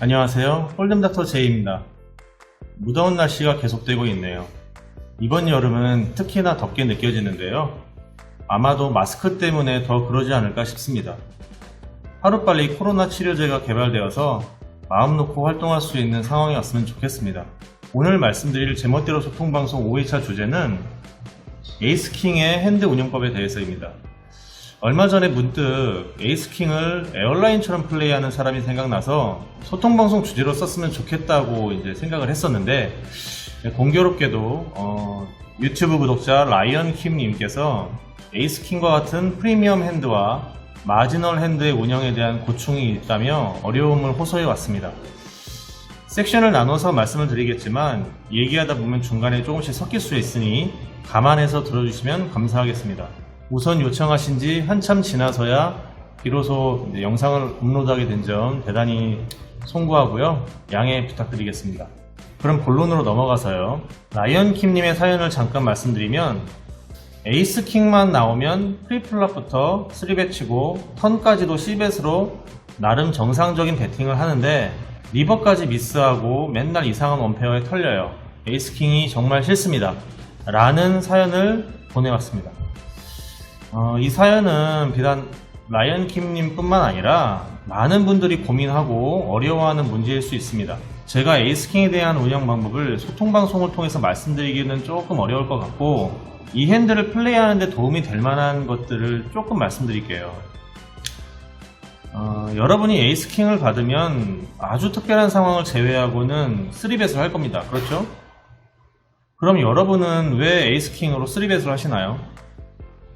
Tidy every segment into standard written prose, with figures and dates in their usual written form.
안녕하세요. 홀덤닥터 제이입니다. 무더운 날씨가 계속되고 있네요. 이번 여름은 특히나 덥게 느껴지는데요. 아마도 마스크 때문에 더 그러지 않을까 싶습니다. 하루빨리 코로나 치료제가 개발되어서 마음 놓고 활동할 수 있는 상황이 왔으면 좋겠습니다. 오늘 말씀드릴 제멋대로 소통방송 5회차 주제는 에이스킹의 핸드 운영법에 대해서입니다. 얼마 전에 문득 에이스킹을 에어라인처럼 플레이하는 사람이 생각나서 소통방송 주제로 썼으면 좋겠다고 이제 생각을 했었는데, 공교롭게도 유튜브 구독자 라이언킴님께서 에이스킹과 같은 프리미엄 핸드와 마지널 핸드의 운영에 대한 고충이 있다며 어려움을 호소해 왔습니다. 섹션을 나눠서 말씀을 드리겠지만 얘기하다 보면 중간에 조금씩 섞일 수 있으니 감안해서 들어주시면 감사하겠습니다. 우선 요청하신 지 한참 지나서야 비로소 영상을 업로드하게 된 점 대단히 송구하고요. 양해 부탁드리겠습니다. 그럼 본론으로 넘어가서요. 라이언킴님의 사연을 잠깐 말씀드리면, 에이스킹만 나오면 프리플랍부터 3벳 치고 턴까지도 C벳으로 나름 정상적인 배팅을 하는데 리버까지 미스하고 맨날 이상한 원페어에 털려요. 에이스킹이 정말 싫습니다. 라는 사연을 보내왔습니다. 이 사연은 비단 라이언킴님 뿐만 아니라 많은 분들이 고민하고 어려워하는 문제일 수 있습니다. 제가 에이스킹에 대한 운영 방법을 소통방송을 통해서 말씀드리기는 조금 어려울 것 같고, 이 핸들을 플레이하는 데 도움이 될 만한 것들을 조금 말씀드릴게요. 여러분이 에이스킹을 받으면 아주 특별한 상황을 제외하고는 3벳을 할 겁니다. 그렇죠? 그럼 여러분은 왜 에이스킹으로 3벳을 하시나요?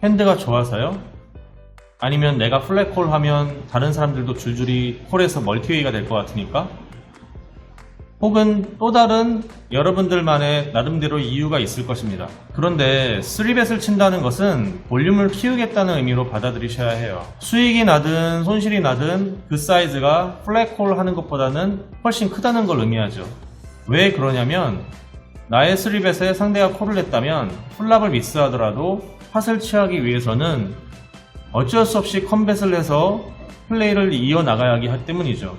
핸드가 좋아서요? 아니면 내가 플랫콜 하면 다른 사람들도 줄줄이 콜해서 멀티웨이가 될 것 같으니까? 혹은 또 다른 여러분들만의 나름대로 이유가 있을 것입니다. 그런데 3벳을 친다는 것은 볼륨을 키우겠다는 의미로 받아들이셔야 해요. 수익이 나든 손실이 나든 그 사이즈가 플랫콜 하는 것보다는 훨씬 크다는 걸 의미하죠. 왜 그러냐면, 나의 3벳에 상대가 콜을 했다면 플랍을 미스하더라도 팟을 취하기 위해서는 어쩔 수 없이 컴뱃을 해서 플레이를 이어나가야 하기 때문이죠.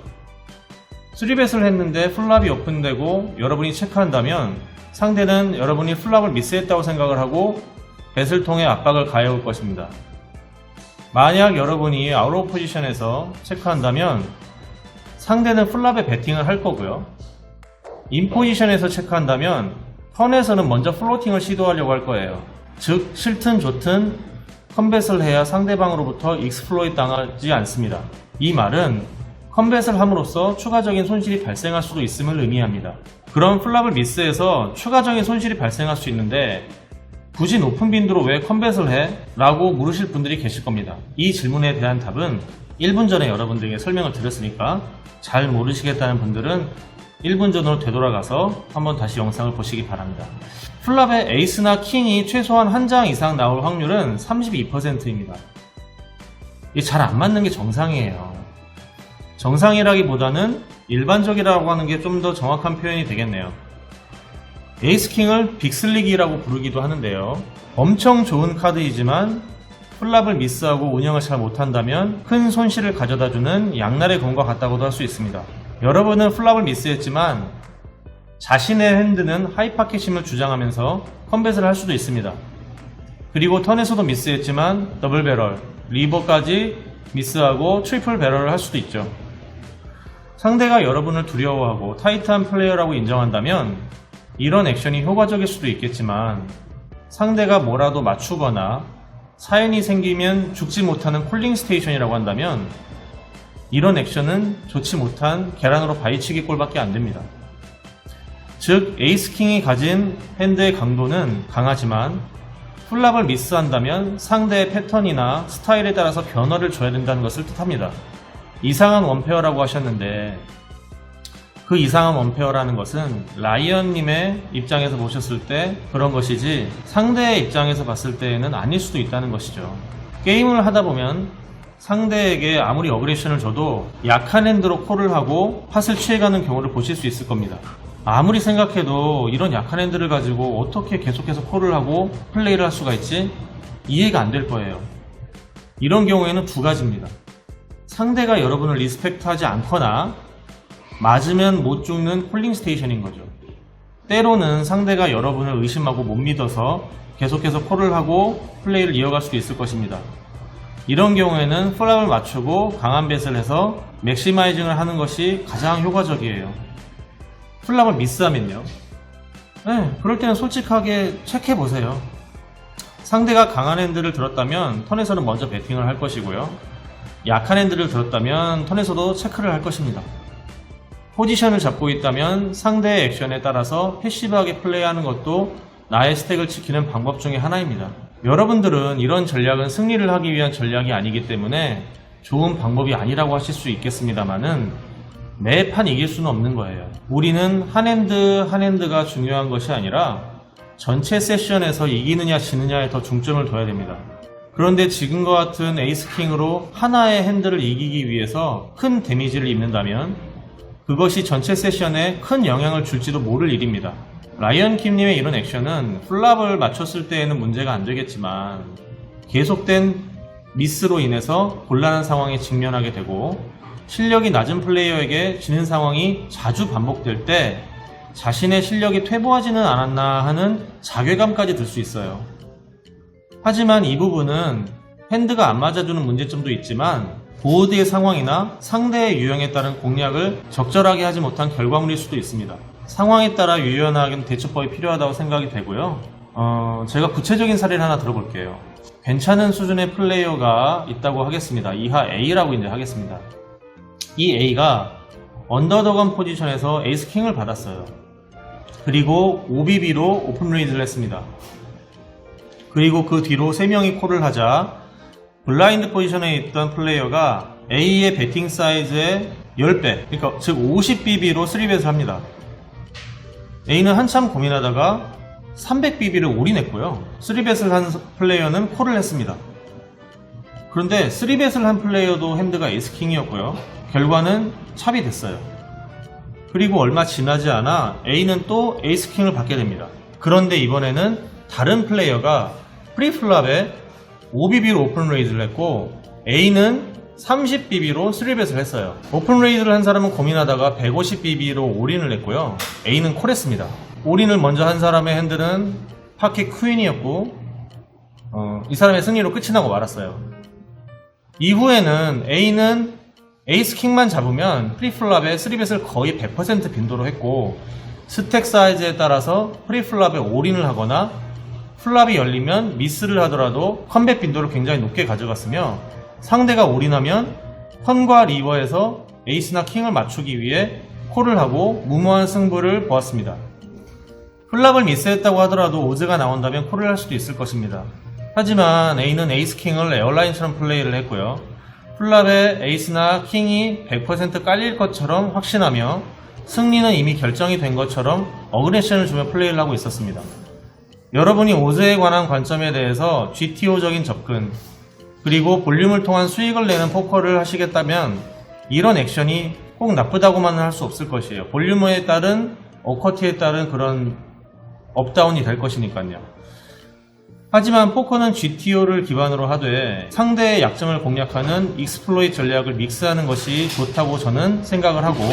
3벳을 했는데 플랍이 오픈되고 여러분이 체크한다면 상대는 여러분이 플랍을 미스했다고 생각을 하고 뱃을 통해 압박을 가해올 것입니다. 만약 여러분이 아웃 오브 포지션에서 체크한다면 상대는 플랍에 배팅을 할 거고요. 인 포지션에서 체크한다면 턴에서는 먼저 플로팅을 시도하려고 할 거예요. 즉, 싫든 좋든 컴뱃을 해야 상대방으로부터 익스플로이트 당하지 않습니다. 이 말은 컴뱃을 함으로써 추가적인 손실이 발생할 수도 있음을 의미합니다. 그럼 플랍을 미스해서 추가적인 손실이 발생할 수 있는데 굳이 높은 빈도로 왜 컴뱃을 해? 라고 물으실 분들이 계실 겁니다. 이 질문에 대한 답은 1분 전에 여러분들에게 설명을 드렸으니까 잘 모르시겠다는 분들은 1분 전으로 되돌아가서 한번 다시 영상을 보시기 바랍니다. 플랍에 에이스나 킹이 최소한 한 장 이상 나올 확률은 32%입니다. 이게 잘 안 맞는 게 정상이에요. 정상이라기보다는 일반적이라고 하는 게 좀 더 정확한 표현이 되겠네요. 에이스킹을 빅슬릭이라고 부르기도 하는데요. 엄청 좋은 카드이지만 플랍을 미스하고 운영을 잘 못한다면 큰 손실을 가져다주는 양날의 검과 같다고도 할 수 있습니다. 여러분은 플랍을 미스했지만 자신의 핸드는 하이파켓임을 주장하면서 컴뱃을 할 수도 있습니다. 그리고 턴에서도 미스했지만 더블 배럴, 리버까지 미스하고 트리플 배럴을 할 수도 있죠. 상대가 여러분을 두려워하고 타이트한 플레이어라고 인정한다면 이런 액션이 효과적일 수도 있겠지만, 상대가 뭐라도 맞추거나 사연이 생기면 죽지 못하는 콜링 스테이션이라고 한다면 이런 액션은 좋지 못한 계란으로 바위치기 꼴밖에 안 됩니다. 즉, 에이스킹이 가진 핸드의 강도는 강하지만 플랍을 미스한다면 상대의 패턴이나 스타일에 따라서 변화를 줘야 된다는 것을 뜻합니다. 이상한 원페어라고 하셨는데, 그 이상한 원페어라는 것은 라이언님의 입장에서 보셨을 때 그런 것이지 상대의 입장에서 봤을 때는 아닐 수도 있다는 것이죠. 게임을 하다 보면 상대에게 아무리 어그레션을 줘도 약한 핸드로 콜을 하고 팟을 취해가는 경우를 보실 수 있을 겁니다. 아무리 생각해도 이런 약한 핸들을 가지고 어떻게 계속해서 콜을 하고 플레이를 할 수가 있지? 이해가 안 될 거예요. 이런 경우에는 두 가지입니다. 상대가 여러분을 리스펙트하지 않거나 맞으면 못 죽는 콜링 스테이션인 거죠. 때로는 상대가 여러분을 의심하고 못 믿어서 계속해서 콜을 하고 플레이를 이어갈 수도 있을 것입니다. 이런 경우에는 플랍을 맞추고 강한 벳을 해서 맥시마이징을 하는 것이 가장 효과적이에요. 플랍을 미스하면요. 그럴 때는 솔직하게 체크해보세요. 상대가 강한 핸드를 들었다면 턴에서는 먼저 배팅을 할 것이고요. 약한 핸드를 들었다면 턴에서도 체크를 할 것입니다. 포지션을 잡고 있다면 상대의 액션에 따라서 패시브하게 플레이하는 것도 나의 스택을 지키는 방법 중에 하나입니다. 여러분들은 이런 전략은 승리를 하기 위한 전략이 아니기 때문에 좋은 방법이 아니라고 하실 수 있겠습니다만은 매판 이길 수는 없는 거예요. 우리는 한 핸드가 중요한 것이 아니라 전체 세션에서 이기느냐 지느냐에 더 중점을 둬야 됩니다. 그런데 지금과 같은 에이스킹으로 하나의 핸드를 이기기 위해서 큰 데미지를 입는다면 그것이 전체 세션에 큰 영향을 줄지도 모를 일입니다. 라이언 킴님의 이런 액션은 플랍을 맞췄을 때에는 문제가 안 되겠지만 계속된 미스로 인해서 곤란한 상황에 직면하게 되고 실력이 낮은 플레이어에게 지는 상황이 자주 반복될 때 자신의 실력이 퇴보하지는 않았나 하는 자괴감까지 들 수 있어요. 하지만 이 부분은 핸드가 안 맞아주는 문제점도 있지만 보드의 상황이나 상대의 유형에 따른 공략을 적절하게 하지 못한 결과물일 수도 있습니다. 상황에 따라 유연하게 대처법이 필요하다고 생각이 되고요. 제가 구체적인 사례를 하나 들어볼게요. 괜찮은 수준의 플레이어가 있다고 하겠습니다. 이하 A라고 이제 하겠습니다. 이 A가 언더더건 포지션에서 에이스 킹을 받았어요. 그리고 OBB로 오픈 레이즈를 했습니다. 그리고 그 뒤로 3명이 콜을 하자 블라인드 포지션에 있던 플레이어가 A의 배팅 사이즈의 10배, 그러니까 즉 50BB로 3벳을 합니다. A는 한참 고민하다가 300BB를 올인했고요. 3벳을 한 플레이어는 콜을 했습니다. 그런데 3벳을 한 플레이어도 핸드가 에이스킹이었고요. 결과는 찹이 됐어요. 그리고 얼마 지나지 않아 A는 또 에이스킹을 받게 됩니다. 그런데 이번에는 다른 플레이어가 프리플랍에 5BB로 오픈 레이즈를 했고 A는 30BB로 3벳을 했어요. 오픈 레이즈를 한 사람은 고민하다가 150BB로 올인을 했고요. A는 콜했습니다. 올인을 먼저 한 사람의 핸들은 파켓 퀸이었고 이 사람의 승리로 끝이 나고 말았어요. 이후에는 A는 에이스 킹만 잡으면 프리플랍에 3벳을 거의 100% 빈도로 했고 스택 사이즈에 따라서 프리플랍에 올인을 하거나 플랍이 열리면 미스를 하더라도 컴백 빈도를 굉장히 높게 가져갔으며 상대가 올인하면 턴과 리버에서 에이스나 킹을 맞추기 위해 콜을 하고 무모한 승부를 보았습니다. 플랍을 미스했다고 하더라도 오즈가 나온다면 콜을 할 수도 있을 것입니다. 하지만 A는 에이스 킹을 에어라인처럼 플레이를 했고요. 플랍에 에이스나 킹이 100% 깔릴 것처럼 확신하며 승리는 이미 결정이 된 것처럼 어그레션을 주며 플레이를 하고 있었습니다. 여러분이 오즈에 관한 관점에 대해서 GTO적인 접근 그리고 볼륨을 통한 수익을 내는 포커를 하시겠다면 이런 액션이 꼭 나쁘다고만은 할 수 없을 것이에요. 볼륨에 따른 어커트에 따른 그런 업다운이 될 것이니까요. 하지만 포커는 GTO를 기반으로 하되 상대의 약점을 공략하는 익스플로이트 전략을 믹스하는 것이 좋다고 저는 생각을 하고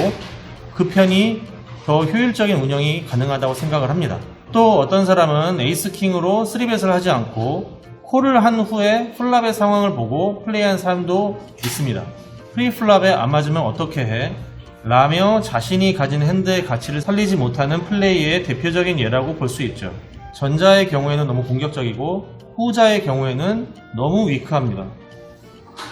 그 편이 더 효율적인 운영이 가능하다고 생각을 합니다. 또 어떤 사람은 에이스킹으로 3벳을 하지 않고 콜을 한 후에 플랍의 상황을 보고 플레이한 사람도 있습니다. 프리플랍에 안 맞으면 어떻게 해? 라며 자신이 가진 핸드의 가치를 살리지 못하는 플레이의 대표적인 예라고 볼 수 있죠. 전자의 경우에는 너무 공격적이고 후자의 경우에는 너무 위크합니다.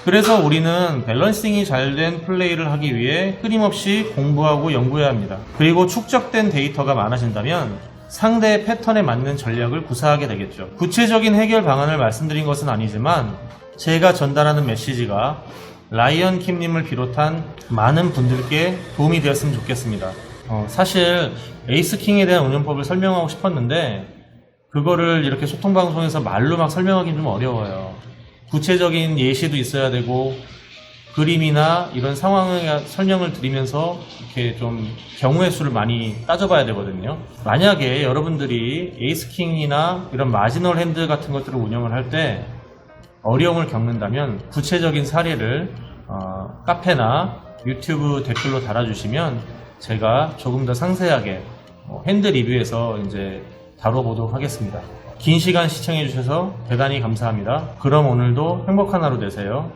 그래서 우리는 밸런싱이 잘 된 플레이를 하기 위해 끊임없이 공부하고 연구해야 합니다. 그리고 축적된 데이터가 많아진다면 상대의 패턴에 맞는 전략을 구사하게 되겠죠. 구체적인 해결 방안을 말씀드린 것은 아니지만 제가 전달하는 메시지가 라이언 킴님을 비롯한 많은 분들께 도움이 되었으면 좋겠습니다. 사실 에이스킹에 대한 운영법을 설명하고 싶었는데 그거를 이렇게 소통방송에서 말로 막 설명하기는 좀 어려워요. 구체적인 예시도 있어야 되고 그림이나 이런 상황의 설명을 드리면서 이렇게 좀 경우의 수를 많이 따져봐야 되거든요. 만약에 여러분들이 에이스킹이나 이런 마지널 핸드 같은 것들을 운영을 할 때 어려움을 겪는다면 구체적인 사례를 카페나 유튜브 댓글로 달아주시면 제가 조금 더 상세하게 핸드 리뷰에서 이제 다뤄보도록 하겠습니다. 긴 시간 시청해주셔서 대단히 감사합니다. 그럼 오늘도 행복한 하루 되세요.